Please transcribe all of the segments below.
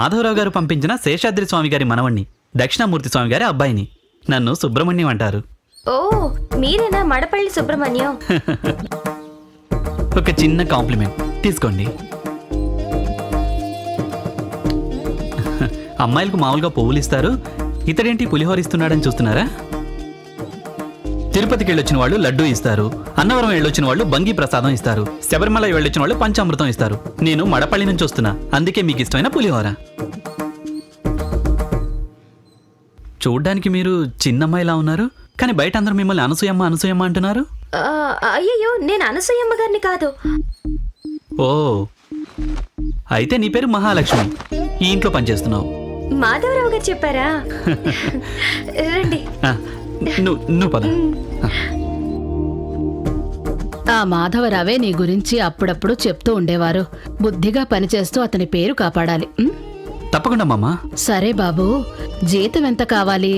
మాధవరావు గారు పంపించిన శేషాద్రి స్వామి గారి మనవణ్ణి, దక్షిణామూర్తి స్వామి గారి అబ్బాయిని. నన్ను సుబ్రహ్మణ్యం అంటారు. ఓ, మీరేనా మడపల్లి సుబ్రహ్మణ్యం? ఒక చిన్న కాంప్లిమెంట్ తీసుకోండి. అమ్మాయిలకు మామూలుగా పువ్వులు ఇస్తారు, ఇతడేంటి పులిహోర ఇస్తున్నాడని చూస్తున్నారా? తిరుపతికి వెళ్ళొచ్చిన వాళ్ళు లడ్డూ ఇస్తారు, అన్నవరం వెళ్ళొచ్చిన వాళ్ళు బంగి ప్రసాదం ఇస్తారు, శబరిమల వెళ్ళొచ్చిన వాళ్ళు పంచామృతం ఇస్తారు. నేను మడపల్లి నుంచి వస్తున్నా, అందుకే మీకు ఇష్టమైన పులిహోర. చూడ్డానికి మీరు చిన్నమ్మాయిలా ఉన్నారు, కానీ బయట అందరూ మిమ్మల్ని అనసూయమ్మ అనసూయమ్మ అంటున్నారు. అయ్యయ్యో, నేను అనసూయమ్మ గారిని కాదు. ఓ, అయితే నీ పేరు మహాలక్ష్మి, ఈ ఇంట్లో పనిచేస్తున్నావు. మాధవరావు గారు చెప్పారా? రండి. నువ్వు పద. ఆ మాధవరావే నీ గురించి అప్పుడప్పుడు చెప్తూ ఉండేవారు. బుద్ధిగా పనిచేస్తూ అతని పేరు కాపాడాలి. తప్పకుండా మామ. సరే బాబు, జీతం ఎంత కావాలి?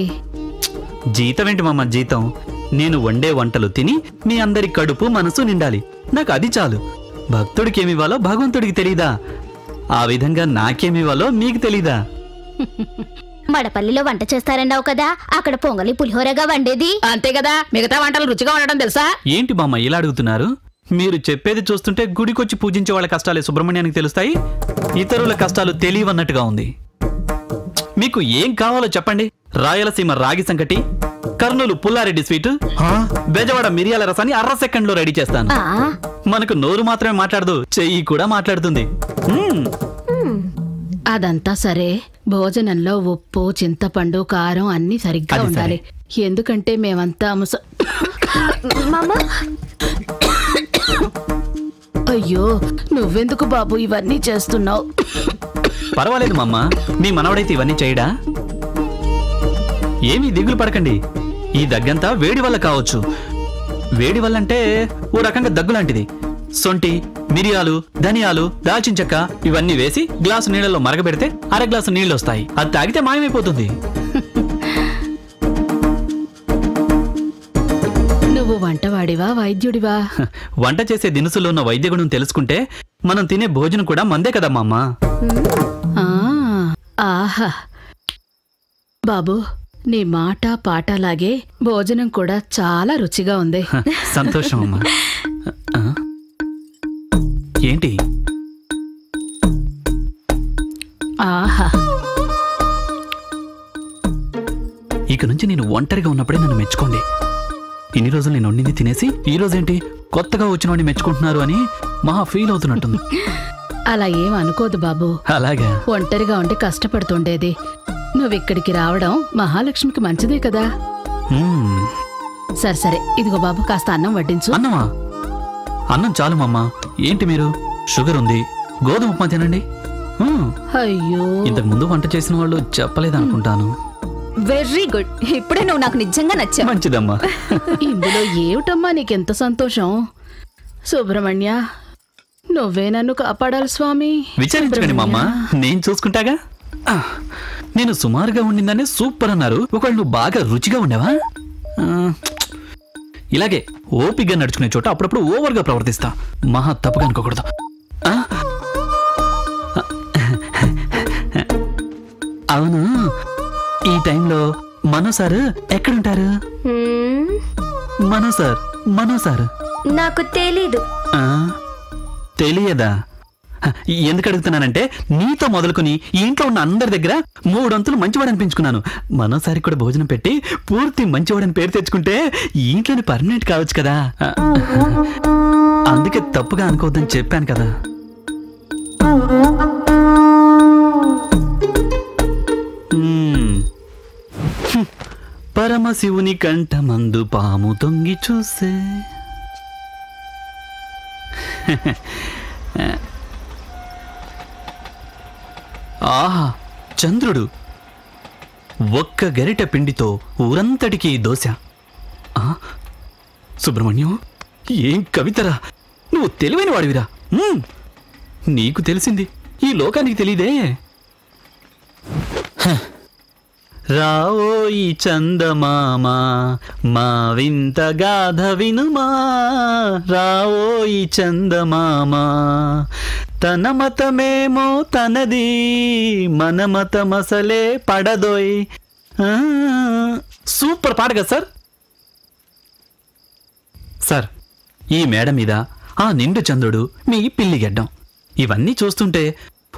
జీతం ఏంటి మామ, జీతం నేను వండే వంటలు తిని మీ అందరి కడుపు మనసు నిండాలి, నాకు అది చాలు. భక్తుడికి ఏమివ్వాలో భగవంతుడికి తెలీదా? ఆ విధంగా నాకేమివ్వాలో మీకు తెలీదా? మడపల్లిలో వంట చేస్తారన్నావు కదా, అక్కడ పొంగలి పులిహోరగా వండేది. అంతే కదా, మిగతా వంటలు రుచిగా ఉండడం తెలుసా? ఏంటి బామ్మ ఇలా అడుగుతున్నారు? మీరు చెప్పేది చూస్తుంటే గుడికొచ్చి పూజించే వాళ్ళ కష్టాలే సుబ్రహ్మణ్యానికి తెలుస్తాయి, ఇతరుల కష్టాలు తెలియవన్నట్టుగా ఉంది. మీకు ఏం కావాలో చెప్పండి. రాయలసీమ రాగి సంకటి, కర్నూలు పుల్లారెడ్డి స్వీట్, బెజవాడ మిరియాల రసాన్ని 1/2 సెకండ్లో రెడీ చేస్తాను. మనకు నోరు మాత్రమే మాట్లాడదు, చెయ్యి కూడా మాట్లాడుతుంది. అదంతా సరే, భోజనంలో ఉప్పు, చింతపండు, కారం అన్నీ సరిగ్గా ఉండాలి. ఎందుకంటే మేమంతా అయ్యో, నువ్వెందుకు బాబు ఇవన్నీ చేస్తున్నావు? పర్వాలేదు మమ్మ, మీ మనవడైతే ఇవన్నీ చేయడా? ఏమీ దిగులు పడకండి, ఈ దగ్గంతా వేడి వల్ల కావచ్చు. వేడి వల్ల అంటే ఓ రకంగా దగ్గు లాంటిది. సొంటి, మిరియాలు, ధనియాలు, దాల్చిన చెక్క ఇవన్నీ వేసి గ్లాసు నీళ్ళలో మరగబెడితే 1/2 గ్లాసు నీళ్ళు వస్తాయి. అది తాగితే మాయమైపోతుంది. నువ్వు వంటవాడివా వైద్యుడివా? వంట చేసే దినుసులో ఉన్న వైద్య గుణం తెలుసుకుంటే మనం తినే భోజనం కూడా మందే కదా మామ. ఆహా బాబు, నీ మాట పాటలాగే భోజనం కూడా చాలా రుచిగా ఉంది. సంతోషం అమ్మా. ఏంటి? ఆహా, ఇక నుంచి నేను ఒంటరిగా ఉన్నప్పుడే నన్ను మెచ్చుకోండి. ఇన్ని రోజులు నేను వండింది తినేసి ఈ రోజేంటి కొత్తగా వచ్చిన వాడిని మెచ్చుకుంటున్నారు అని మహా ఫీల్ అవుతున్నట్టుంది. అలా ఏం అనుకోదు బాబు. అలాగా? ఒంటరిగా ఉండి కష్టపడుతుండేది. నువ్విక్కడికి రావడం మహాలక్ష్మికి మంచిదే కదా. సరే సరే, ఇదిగో బాబు, కాస్త అన్నం వడ్డించు. అన్నమా? అన్నం చాలు మమ్మ. ఏంటి మీరు, షుగర్ ఉంది, గోధుమ ఉప్మా తినండి. అయ్యో, ఇంతకు ముందు వంట చేసిన వాళ్ళు చెప్పలేదనుకుంటాను. వెరీ గుడ్, ఇప్పుడే నువ్వు నాకు నిజంగా నచ్చావు. మంచిదమ్మా. ఇందులో ఏమిటమ్మా నీకెంత సంతోషం? సుబ్రహ్మణ్య, నువ్వే నన్ను కాపాడాలి స్వామి. విచారించకండి మామ, నేను చూసుకుంటాగా. నేను సుమారుగా ఉండిందనే సూపర్ అన్నారు, ఒకవేళ నువ్వు బాగా రుచిగా ఉండేవా? ఇలాగే ఓపిగ్గా నడుచుకునే చోట అప్పుడప్పుడు ఓవర్గా ప్రవర్తిస్తా, మహా తప్పుగా అనుకోకూడదు. అవును, ఈ టైంలో మనో సార్ ఎక్కడుంటారు? మనో సార్ నాకు తెలీదు. తెలియదా? ఎందుకు అడుగుతున్నానంటే, నీతో మొదలుకొని ఈ ఇంట్లో ఉన్న అందరి దగ్గర 3 వంతులు మంచివాడు అనిపించుకున్నాను. మనోసారి కూడా భోజనం పెట్టి పూర్తి మంచివాడని పేరు తెచ్చుకుంటే ఈ ఇంట్లోనే పర్మనెంట్ కావచ్చు కదా. అందుకే తప్పుగా అనుకోవద్దని చెప్పాను కదా. పరమశివుని కంఠమందు పాము తొంగి చూసే. ఆహా, చంద్రుడు ఒక్క గరిట పిండితో ఊరంతటికీ దోశ. సుబ్రహ్మణ్యం, ఏం కవితరా, నువ్వు తెలివైన వాడివిరా. నీకు తెలిసింది, ఈ లోకానికి తెలీదే. రావోయి చందమామ మా వింత గాథ వినుమా, రావోయి చందమామ తన మతమేమో తనది, మన మతమసలే పడదోయ్. సూపర్ పాట కదా సార్. సార్, ఈ మేడ మీద ఆ నిండు చంద్రుడు, మీ పిల్లి గెడ్డం, ఇవన్నీ చూస్తుంటే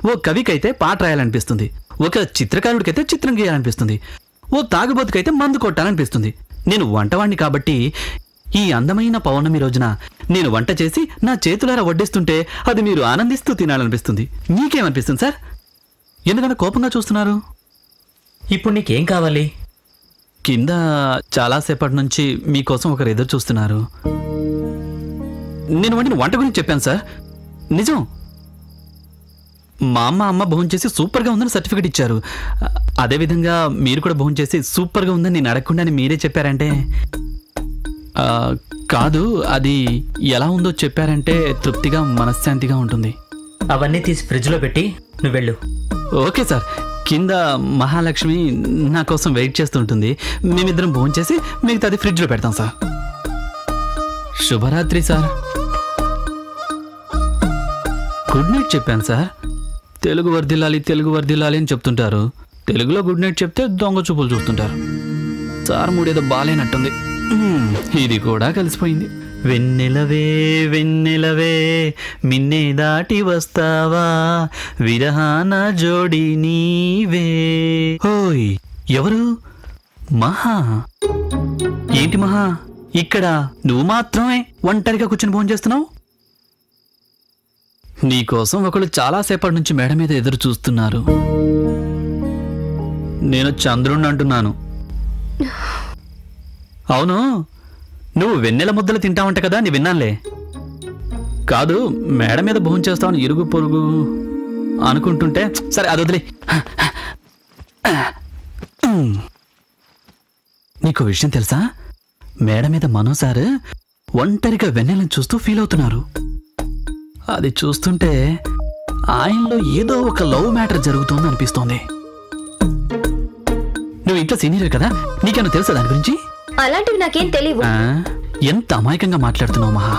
ఓ కవికైతే పాట రాయాలనిపిస్తుంది, ఒక చిత్రకారుడికైతే చిత్రం గీయాలనిపిస్తుంది, ఓ తాగుబోతుకైతే మందు కొట్టాలనిపిస్తుంది. నేను వంటవాణ్ణి కాబట్టి ఈ అందమైన పౌర్ణమి రోజున నేను వంట చేసి నా చేతులారా వడ్డిస్తుంటే అది మీరు ఆనందిస్తూ తినాలనిపిస్తుంది. మీకేమనిపిస్తుంది సార్? ఎందుకంటే కోపంగా చూస్తున్నారు? ఇప్పుడు నీకేం కావాలి? కింద చాలాసేపటి నుంచి మీకోసం ఒకరు ఎదురు చూస్తున్నారు. నేను వండిన వంట గురించి చెప్పాను సార్, నిజం. మా అమ్మ భోంచేసి సూపర్గా ఉందని సర్టిఫికెట్ ఇచ్చారు. అదేవిధంగా మీరు కూడా భోంచేసి సూపర్గా ఉందని నేను అడగకుండానే మీరే చెప్పారంటే, కాదు, అది ఎలా ఉందో చెప్పారంటే తృప్తిగా మనశ్శాంతిగా ఉంటుంది. అవన్నీ తీసి ఫ్రిడ్జ్లో పెట్టి నువ్వు వెళ్ళు. Okay sir. కింద మహాలక్ష్మి నా కోసం వెయిట్ చేస్తుంటుంది. మేమిద్దరం భోంచేసి మిగతాది ఫ్రిడ్జ్లో పెడతాం సార్. శుభరాత్రి సార్. గుడ్ నైట్ చెప్పాను సార్. తెలుగు వర్ధిల్లాలి అని చెప్తుంటారు. తెలుగులో గుడ్ నైట్ చెప్తే దొంగ చూపులు చూస్తుంటారు. సార్ మూడేదో బాలేనట్టుంది. ఇది కూడా కలిసిపోయింది. వెన్నెలవే మిన్నే దాటి వస్తావా, విరహాన జోడి నీవే. ఓయ్, ఎవరు? మహా. ఏంటి మహా, ఇక్కడ నువ్వు మాత్రమే ఒంటరిగా కూర్చుని భోంచేస్తున్నావు? నీకోసం ఒకళ్ళు చాలాసేపటి నుంచి మేడ మీద ఎదురు చూస్తున్నారు. నేను చంద్రుణ్ణి అంటున్నాను. అవును, నువ్వు వెన్నెల ముద్దలు తింటావంట కదా, నీ విన్నానులే. కాదు, మేడ మీద భోంచేస్తావని ఇరుగు పొరుగు అనుకుంటుంటే, సరే అది వదిలే. నీకు విషయం తెలుసా? మేడ మీద మనో సార్ ఒంటరిగా వెన్నెలను చూస్తూ ఫీల్ అవుతున్నారు. అది చూస్తుంటే ఆయనలో ఏదో ఒక లవ్ మ్యాటర్ జరుగుతుంది అనిపిస్తోంది. నువ్వు ఇంట్లో సీనియర్ కదా, నీకేమో తెలుసా దాని గురించి? అలాంటివి నాకేం తెలియవు. ఎంత అమాయకంగా మాట్లాడుతున్నావు మహా.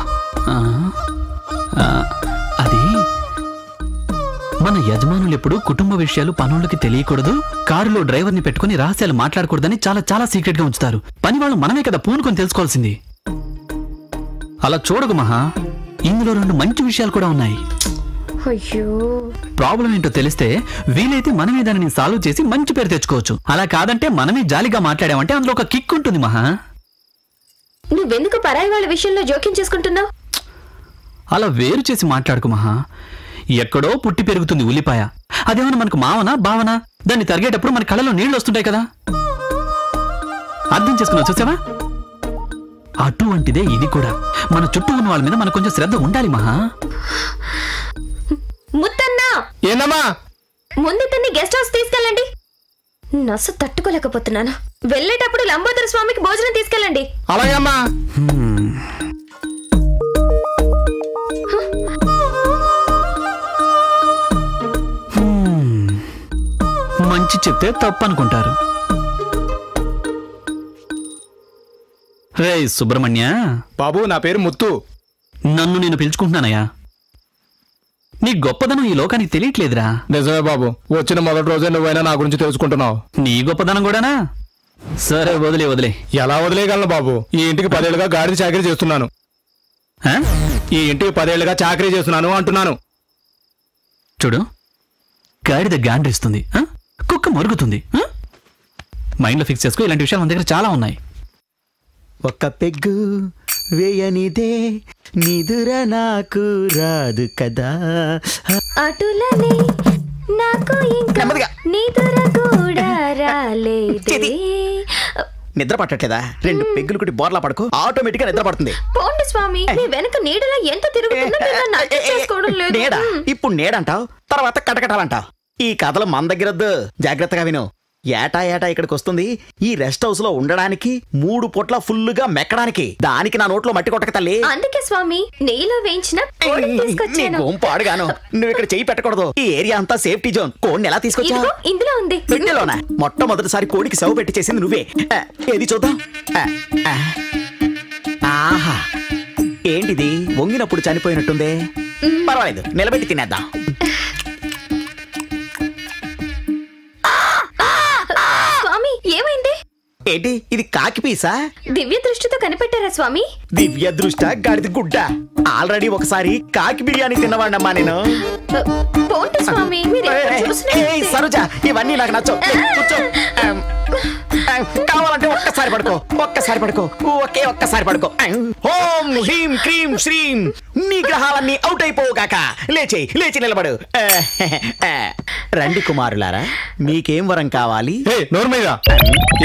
అది మన యజమానులు ఎప్పుడు కుటుంబ విషయాలు పనులకి తెలియకూడదు, కారులో డ్రైవర్ని పెట్టుకుని రహస్యాలు మాట్లాడకూడదని చాలా చాలా సీక్రెట్ గా ఉంచుతారు. పని వాళ్ళు మనమే కదా పూనుకొని తెలుసుకోవాల్సింది. అలా చూడకు మహా, ఇందులో 2 మంచి విషయాలు కూడా ఉన్నాయి. అయ్యో, ప్రాబ్లం ఏంటో తెలిస్తే వీలైతే మనమే దానిని సాల్వ్ చేసి మంచి పేరు తెచ్చుకోవచ్చు. అలా కాదంటే మనమే జాలిగా మాట్లాడామంటే అందులో ఒక కిక్ ఉంటుంది మహా. నువ్వెందుకు పరాయి వాళ్ళ విషయంలో జోక్యం చేసుకుంటున్నావు? అలా వేరు చేసి మాట్లాడుకు మహా. ఎక్కడో పుట్టి పెరుగుతుంది ఉల్లిపాయ. అదేమన్నా మనకు మావనా భావనా? దాన్ని తరిగేటప్పుడు మన కళ్ళలో నీళ్లు వస్తుంటాయి కదా. అర్థం చేసుకున్నావు చూసావా? అటువంటిదే ఇది కూడా. మన చుట్టూ ఉన్న వాళ్ళ మీద మనకు కొంచెం శ్రద్ధ ఉండాలి మహా. ముత్తన్నా, ఏందమ్మా? ముందు తన్ని గెస్ట్ హౌస్ తీసుకెళ్ళండి. నస తట్టుకోలేకపోతున్నాను. వెళ్ళేటప్పుడు లంబోదర స్వామికి భోజనం తీసుకెళ్ళండి. అలాగే అమ్మా. మంచి చెప్తే తప్పు అనుకుంటారు. రే సుబ్రహ్మణ్య. బాబు, నా పేరు ముత్తు. నన్ను నేను పిలుచుకుంటున్నానయ్యా. నీ గొప్పదనం ఈ లోకానికి తెలియట్లేదురా. నిజమే బాబు, వచ్చిన మొదటి రోజే నువ్వైనా నా గురించి తెలుసుకుంటున్నావు. నీ గొప్పదనం కూడానా? సరే వదిలే. ఎలా వదిలేయగలను బాబు? ఈ ఇంటికి 10 ఏళ్లుగా గాడిద చాకరీ చేస్తున్నాను. ఈ ఇంటికి 10 ఏళ్లుగా చాకరీ చేస్తున్నాను అంటున్నాను. చూడు, గాడిద గాండ్రిస్తుంది, కుక్క మరుగుతుంది. మైండ్లో ఫిక్స్ చేసుకో. ఇలాంటి విషయాలు మన దగ్గర చాలా ఉన్నాయి. ఒక పెగ్గు వేయనిదే నిదుర నాకు రాదు కదా, అటులనే నాకు ఇంకా నిదుర కూడా రాలేదే. నిద్ర పట్టట్లేదా? 2 పెగ్గులు కొట్టి బోర్లా పడుకో, ఆటోమేటిక్ గా నిద్ర పడుతుంది. పోండి స్వామి, నీ వెనక నీడలా ఎంత తిరుగుతుందో మీరు నన్ను అర్థం చేసుకోవడం లేదు. నీడ ఇప్పుడు నీడంటావు, తర్వాత కటకటాలంటావు. ఈ కథలు మన దగ్గరద్దు, జాగ్రత్తగా విను. ఏటా ఇక్కడికి వస్తుంది ఈ రెస్ట్ హౌస్ లో ఉండడానికి, 3 పూట్ల ఫుల్లుగా మెక్కడానికి. దానికి నా నోట్లో మట్టి కొట్టక తల్లి. అందుకే స్వామి నెయ్యిలో వేయించిన కోడిని తీసుకొచ్చాను. పాడుగాను, నువ్వు ఇక్కడ చెయ్యి పెట్టకూడదు. ఈ ఏరియా అంతా సేఫ్టీ జోన్. కోడిని ఎలా తీసుకొచ్చావు? ఇదిగో ఇందులో ఉంది. పెట్టెలోనా? మొట్టమొదటిసారి కోడికి సెవ పెట్టి చేసింది నువ్వే. ఏది చూద్దాం. ఆహా, ఏంటిది వంగినప్పుడు చనిపోయినట్టుందే. పర్వాలేదు నిలబెట్టి తినేద్దాం. స్వామి ఏమైంది? ఏంటి ఇది కాకి పీసా? దివ్య దృష్టితో కనిపెట్టారా స్వామి? దివ్య దృష్ట గాడిద గుడ్డ. ఆల్రెడీ ఒకసారి కాకి బిర్యానీ తిన్నవాడినమ్మా నేను. పోండి స్వామి, మీరు ఎక్కడ చూసినా ఏయ్ సరోజ, ఇవన్నీ నాకు నచ్చవు. కూర్చో. కావాలంటే ఒక్కసారి పడుకో, ఒక్కసారి పడుకో, ఒక్కసారి పడుకో. ఓం హ్రీం క్రీం శ్రీం, నీ గ్రహాలన్నీ అవుట్ అయిపోగాక. లేచి నిలబడు. రండి కుమారులారా, మీకేం వరం కావాలి? నోర్మయ్య,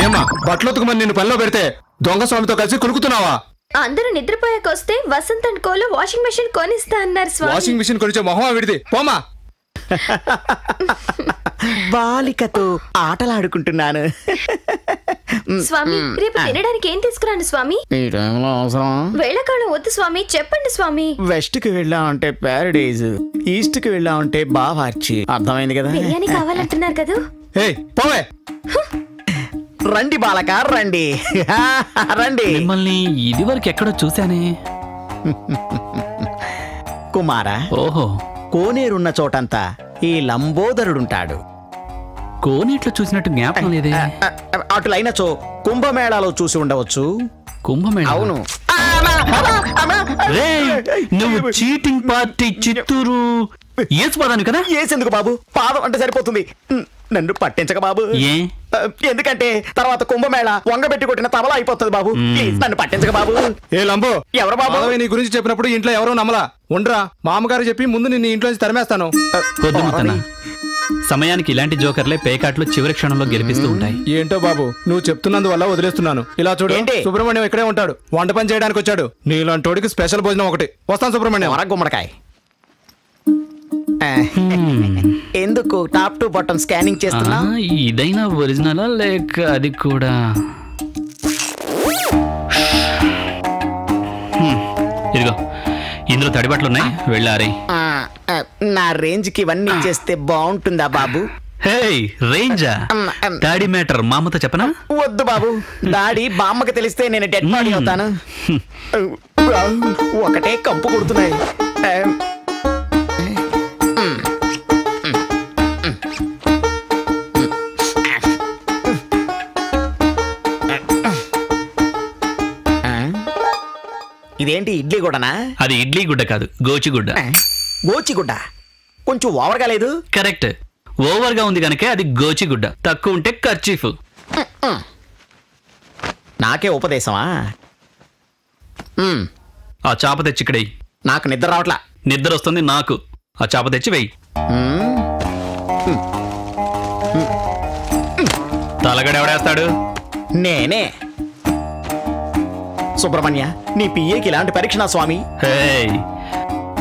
ఏమా బట్టలొతుకుమని నిన్ను పనిలో పెడితే దొంగ స్వామితో కలిసి కులుకుతున్నావా? అందరూ నిద్రపోయాక వస్తే వసంత్ అండ్ కోలో వాషింగ్ మెషిన్ కొనిస్తా అన్నారు స్వామి. వాషింగ్ మిషన్ కొనిచ్చే మొహమా విడిది, పోమా. బాలికతో ఆటలాడుకుంటున్నాను. స్వామి రేపు తినడానికి ఏం తీసుకురాను స్వామి? ఈ టైంలో అవసరం? వేళకాలం వద్దు స్వామి, చెప్పండి స్వామి. వెస్ట్ కి వెళ్ళామంటే ప్యారడైజ్, ఈస్ట్ కి వెళ్ళామంటే బావార్చి. అర్థమైంది కదా? బిర్యానీ కావాలంటున్నారు కదా? పోవే. రండి బాలక రండి. రండి. మిమ్మల్ని ఇది వరకు ఎక్కడో చూశానే. కుమారా, ఓహో, కోనేరున్న చోటంతా ఈ లంబోదరుడుంటాడు. కోనేట్లో చూసినట్టు జ్ఞాపకం లేదే. అటులైనచో కుంభమేళాలో చూసి ఉండవచ్చు. కుంభమేళ? అవును. రేయ్, నువ్వు చీటింగ్ పార్టీ చిత్తూరు ఏసుపదాను కదా? ఏసెందుకు బాబు, పాదం అంటే సరిపోతుంది. నన్ను పట్టించక బాబు. ఏ? ఎందుకంటే తర్వాత కుంభమేళ వంగబెట్టి కొట్టిన తబలా అయిపోతుంది బాబు. ప్లీజ్ నన్ను పట్టించక బాబు. ఏ లంబో, ఎవరు బాబు? నీ గురించి చెప్పినప్పుడు ఇంట్లో ఎవరో నమ్మలా. ఉండరా, మామగారు చెప్పి ముందు నిన్ను ఇంట్లో నుంచి తరిమేస్తాను. పొద్దుముతనా సమయానికి ఇలాంటి జోకర్లే పేకాట్లు చివరి క్షణంలో గెలిపిస్తూ ఉంటాయి. ఏంటో బాబు, నువ్వు చెప్తున్నందువల్ల వదిలేస్తున్నాను. ఇలా చూడు, సుబ్రహ్మణ్యం ఇక్కడే ఉంటాడు, వంట పని చేయడానికి వచ్చాడు. నీలాంటోడికి స్పెషల్ భోజనం ఒకటి. వస్తాను సుబ్రహ్మణ్యం. గుమ్మడికాయ ఎందుకు టాప్ టు బాటమ్ స్కానింగ్ చేస్తున్నా? ఇదైనా ఒరిజినలా లేక అది కూడా? ఇదిగో ఇందులో తడిబట్లు వెళ్ళారే. నా రేంజ్ కి ఇవన్నీ చేస్తే బాగుంటుందా బాబు? హే, రేంజా? డాడీ మ్యాటర్ మామతో చెప్పనా? వద్దు బాబు, డాడీ బామ్మకి తెలిస్తే నేను డెడ్ బాడీ అవుతాను. ఒకటే కంపు కొడుతున్నాయి. ఇదేంటి ఇడ్లీ గుడ్డనా? అది ఇడ్లీ గుడ్డ కాదు, గోచిగుడ్డ. గోచిగుడ్డ కొంచెం ఓవర్గా లేదు? కరెక్ట్, ఓవర్ గా ఉంది కనుక అది గోచిగుడ్డ. తక్కువ ఉంటే కర్చీఫ్. నాకే ఉపదేశమా? ఆ చాప తెచ్చి ఇక్కడ వెయ్యి. నాకు నిద్ర రావట్లా. నిద్ర వస్తుంది నాకు. ఆ చాప తెచ్చి వెయ్యి. తలగడెవడేస్తాడు? నేనే. సుబ్రహ్మణ్య, నీ పిఏకి ఇలాంటి పరీక్ష నా స్వామి.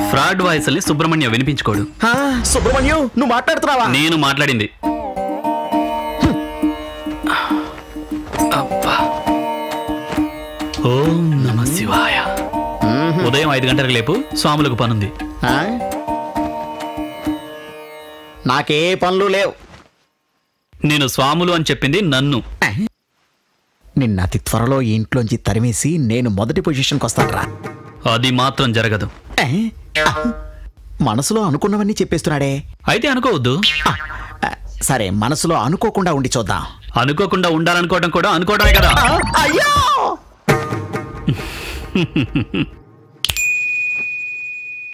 ఫ్రాడ్ వాయిస్ అని సుబ్రహ్మణ్య వినిపించుకోడు. సుబ్రహ్మణ్యం, నువ్వు మాట్లాడుతున్నావా? నేను మాట్లాడింది. ఓం నమ శివాయ. ఉదయం 5 గంటలకు లేపు, స్వాములకు పనుంది. నాకే పనులు లేవు. నేను స్వాములు అని చెప్పింది నన్ను. నిన్న అతి త్వరలో ఈ ఇంట్లోంచి తరిమేసి నేను మొదటి పొజిషన్కి వస్తానరా. అది మాత్రం జరగదు. మనసులో అనుకున్నవన్నీ చెప్పేస్తున్నాడే. అయితే అనుకోవద్దు. సరే, మనసులో అనుకోకుండా ఉండి చూద్దాం. అనుకోకుండా ఉండాలనుకోవడం కూడా అనుకోవడమే కదా. అయ్యో